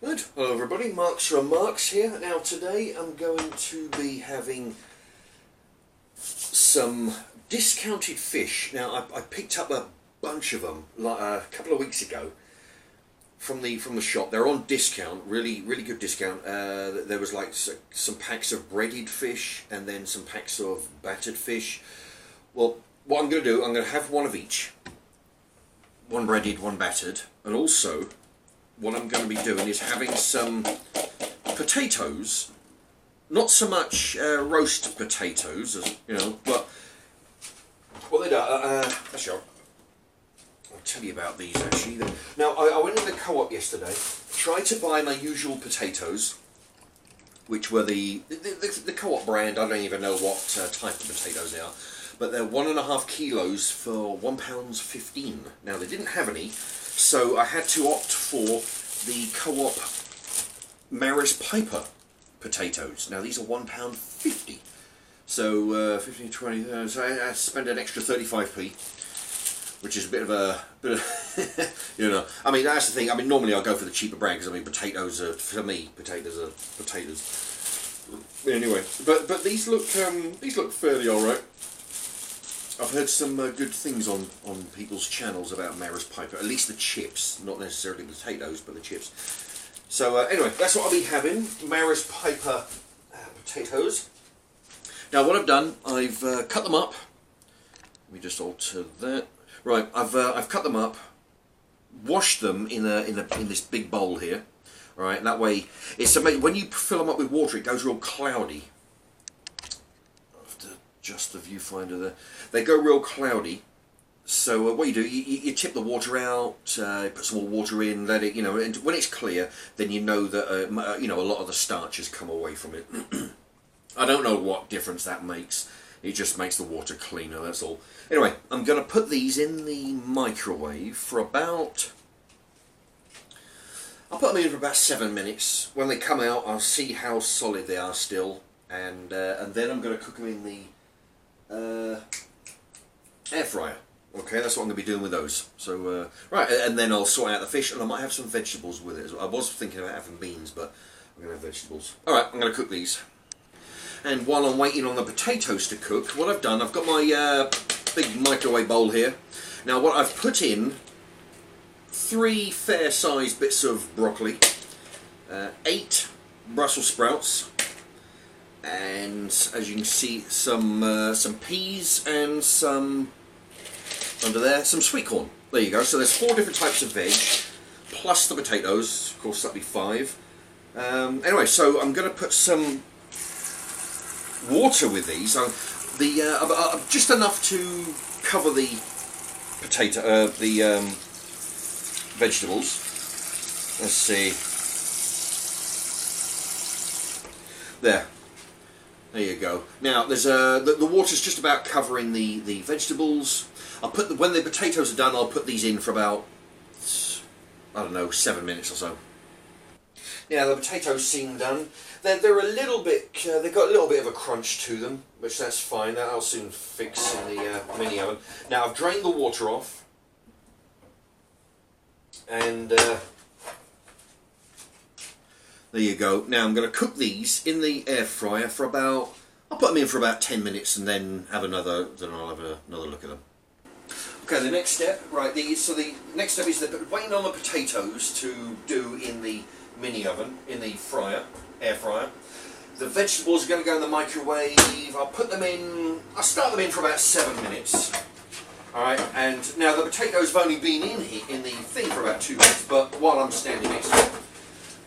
Good. Hello everybody, Marks from Marks here. Now today I'm going to be having some discounted fish. Now I picked up a bunch of them like a couple of weeks ago from the shop. They're on discount, really good discount. There was like some packs of breaded fish and then some packs of battered fish. Well, what I'm going to do, I'm going to have one of each. One breaded, one battered, and also what I'm going to be doing is having some potatoes, not so much roast potatoes, as you know, but what they do. Actually, I'll tell you about these actually. Now, I went in the co-op yesterday, tried to buy my usual potatoes, which were the co-op brand. I don't even know what type of potatoes they are, but they're 1.5 kilos for £1.15. Now, they didn't have any. So I had to opt for the co-op Maris Piper potatoes. Now these are £1.50. So 15, 20, so I spent an extra 35p, which is a bit of you know. I mean, that's the thing. I mean, normally I go for the cheaper brand because I mean, potatoes are, for me, potatoes are potatoes. Anyway, but these look fairly alright. I've heard some good things on people's channels about Maris Piper, at least the chips, not necessarily the potatoes, but the chips. So anyway, that's what I'll be having, Maris Piper potatoes. Now what I've done, I've cut them up. Let me just alter that. Right, I've cut them up, washed them in this big bowl here. All right, and that way, it's amazing. When you fill them up with water, it goes real cloudy. Just the viewfinder there. They go real cloudy. So what you do, you tip the water out, put some more water in, let it, you know, and when it's clear, then you know that you know, a lot of the starch has come away from it. I don't know what difference that makes. It just makes the water cleaner. That's all. Anyway, I'm going to put these in the microwave for about. I'll put them in for about 7 minutes. When they come out, I'll see how solid they are still, and then I'm going to cook them in the air fryer. Okay, that's what I'm going to be doing with those. So right, and then I'll sort out the fish, and I might have some vegetables with it as well. I was thinking about having beans, but I'm going to have vegetables. Alright, I'm going to cook these. And while I'm waiting on the potatoes to cook, what I've done, I've got my big microwave bowl here. Now what I've put in, 3 fair-sized bits of broccoli, 8 Brussels sprouts, and as you can see, some peas and some, under there, some sweet corn. There you go. So there's 4 different types of veg, plus the potatoes. Of course, that'd be 5. Anyway, so I'm going to put some water with these. Just enough to cover the vegetables. Let's see. There you go. Now there's the water's just about covering the vegetables. I'll put when the potatoes are done, I'll put these in for about, I don't know, 7 minutes or so. Now the potatoes seem done. They're a little bit. They've got a little bit of a crunch to them, which that's fine. That'll soon fix in the mini oven. Now I've drained the water off, and there you go. Now I'm going to cook these in the air fryer for about. I'll put them in for about 10 minutes, and then have another. Then I'll have another look at them. Okay, the next step, right? So the next step is waiting on the potatoes to do in the mini oven, in the air fryer. The vegetables are going to go in the microwave. I'll put them in. I'll start them in for about 7 minutes. All right, and now the potatoes have only been in the thing for about 2 minutes. But while I'm standing next to it,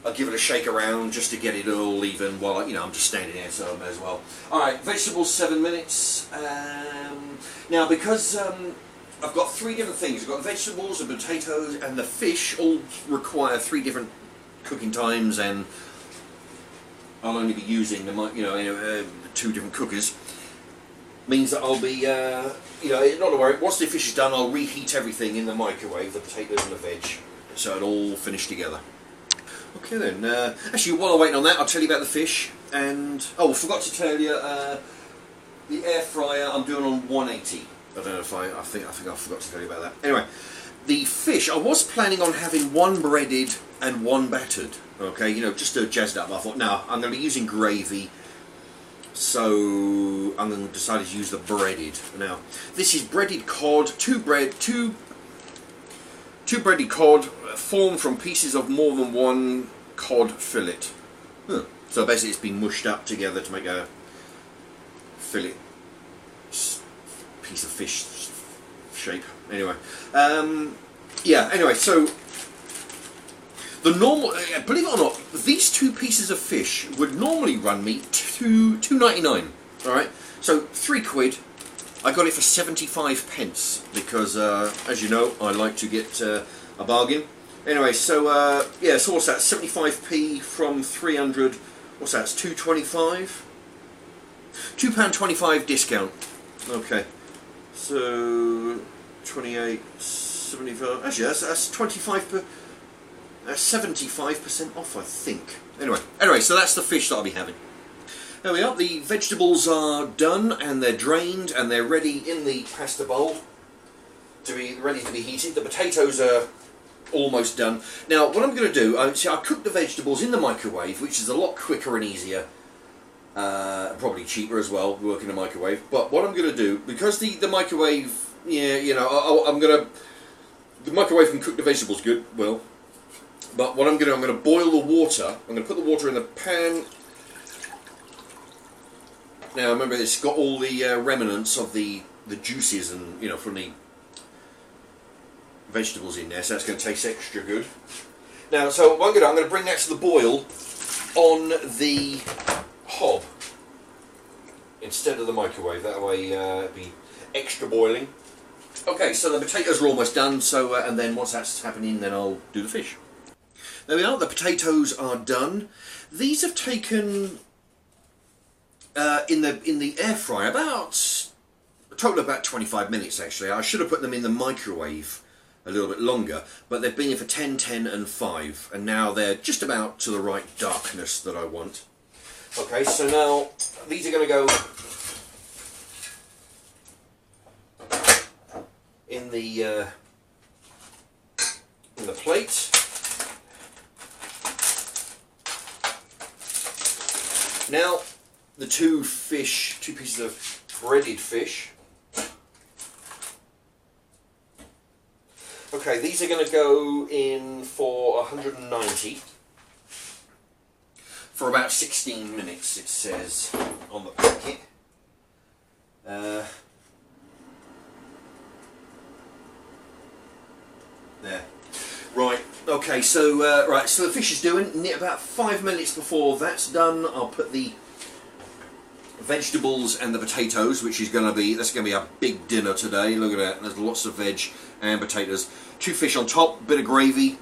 I'll give it a shake around just to get it all even. While I'm just standing there, so I may as well. All right, vegetables 7 minutes. Now because I've got 3 different things. I've got the vegetables, the potatoes, and the fish. All require 3 different cooking times, and I'll only be using the 2 different cookers. Means that I'll be not to worry. Once the fish is done, I'll reheat everything in the microwave, the potatoes and the veg, so it all finished together. Okay then. Actually, while I'm waiting on that, I'll tell you about the fish. And I forgot to tell you, the air fryer I'm doing on 180. I don't know if I think I forgot to tell you about that. Anyway, the fish, I was planning on having one breaded and one battered. Okay, you know, just to jazz it up. I thought, no, I'm going to be using gravy, so I'm going to decide to use the breaded. Now, this is breaded cod, two breaded cod formed from pieces of more than one cod fillet. So basically, it's been mushed up together to make a fillet piece of fish shape. Anyway, yeah. Anyway, so the normal, believe it or not, these two pieces of fish would normally run me £2.99. All right, so £3. I got it for 75 pence because, as you know, I like to get a bargain. Anyway, so yeah, so what's that? 75p from 300. What's that? It's 2.25. £2.25 discount. Okay, so 28.75. Actually, that's 75% off, I think. Anyway, so that's the fish that I'll be having. There we are. The vegetables are done and they're drained and they're ready in the pasta bowl to be ready to be heated. The potatoes are almost done. Now, what I'm going to do, I cooked the vegetables in the microwave, which is a lot quicker and easier. Probably cheaper as well, working in a microwave. But what I'm going to do, because the microwave, yeah, you know, the microwave can cook the vegetables good, well. But what I'm going to boil the water. I'm going to put the water in the pan. Now remember, it's got all the remnants of the juices and, you know, from the vegetables in there, so that's going to taste extra good. Now, so what I'm going to bring that to the boil on the hob instead of the microwave. That way, it'll be extra boiling. Okay, so the potatoes are almost done. So, and then once that's happening, then I'll do the fish. There we are. The potatoes are done. These have taken in the air fryer about a total of about 25 minutes. Actually, I should have put them in the microwave a little bit longer, but they've been here for 10, 10 and 5, and now they're just about to the right darkness that I want. Okay, so now these are going to go in the plate. Now the two pieces of breaded fish. Okay, these are going to go in for 190 for about 16 minutes, it says on the packet. There. Right, okay, so so the fish is doing, about 5 minutes before that's done, I'll put the vegetables and the potatoes, which is going to be, that's going to be a big dinner today. Look at that, there's lots of veg and potatoes. Two fish on top, bit of gravy.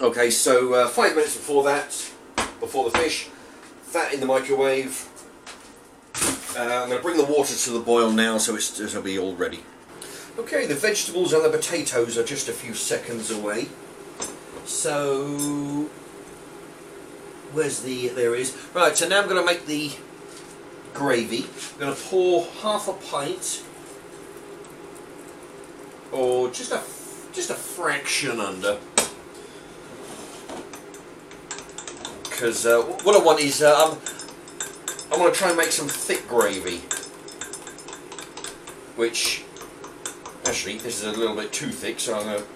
Okay, so 5 minutes before that, before the fish, that in the microwave. I'm going to bring the water to the boil now, so it'll be all ready. Okay, the vegetables and the potatoes are just a few seconds away. So, there it is. Right, so now I'm going to make the gravy. I'm going to pour half a pint, or just a fraction under, because what I want is I'm going to try and make some thick gravy, which actually this is a little bit too thick, so I'm going to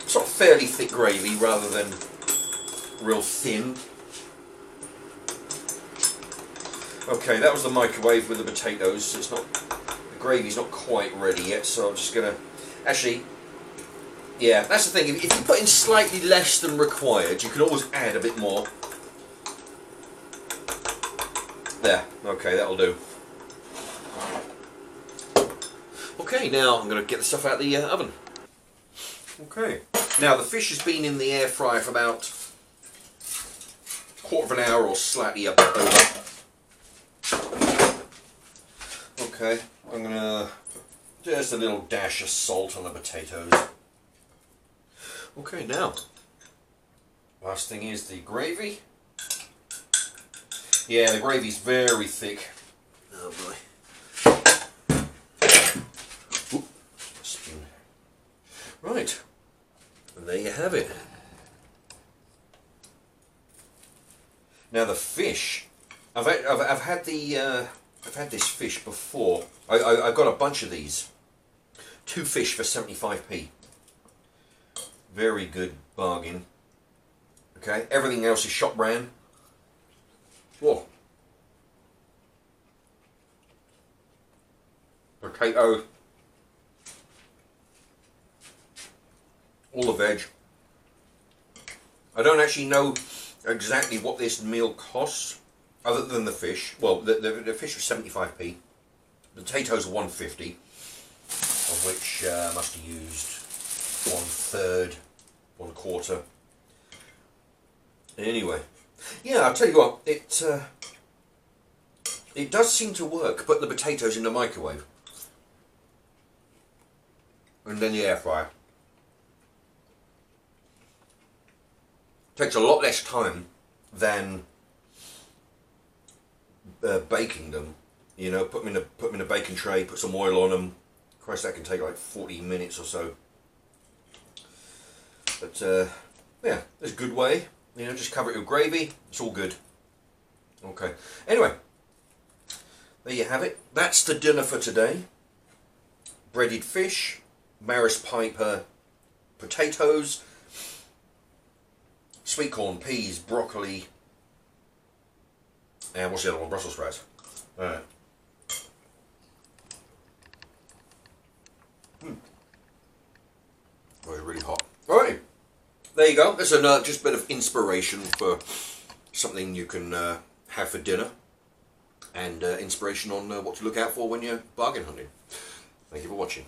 sort of fairly thick gravy rather than real thin. Okay, that was the microwave with the potatoes, so it's not, the gravy's not quite ready yet, so I'm just going to, actually, yeah, that's the thing, if you put in slightly less than required, you can always add a bit more. There, okay, that'll do. Okay, now I'm going to get the stuff out of the oven. Okay, now the fish has been in the air fryer for about a quarter of an hour or slightly over. Okay, I'm going to just a little dash of salt on the potatoes. Okay, now, last thing is the gravy. Yeah, the gravy's very thick. Oh boy. Oop, spoon. Right, and there you have it. Now the fish, I've had this fish before. I've got a bunch of these. 2 fish for 75p. Very good bargain. Okay, everything else is shop brand. Whoa. Potato. All the veg. I don't actually know exactly what this meal costs, other than the fish. Well, the fish was 75p. The potatoes are 150, of which I must have used 1/3, 1/4. Anyway, yeah, I'll tell you what, it does seem to work. Put the potatoes in the microwave, and then the air fryer. Takes a lot less time than baking them. You know, put them in a baking tray, put some oil on them. Christ, that can take like 40 minutes or so. But yeah, there's a good way. You know, just cover it with gravy. It's all good. Okay. Anyway, there you have it. That's the dinner for today. Breaded fish, Maris Piper potatoes, sweet corn, peas, broccoli, and what's the other one? Brussels sprouts. Alright. Oh, it's really hot. Alright, there you go. There's just a bit of inspiration for something you can have for dinner, and inspiration on what to look out for when you're bargain hunting. Thank you for watching.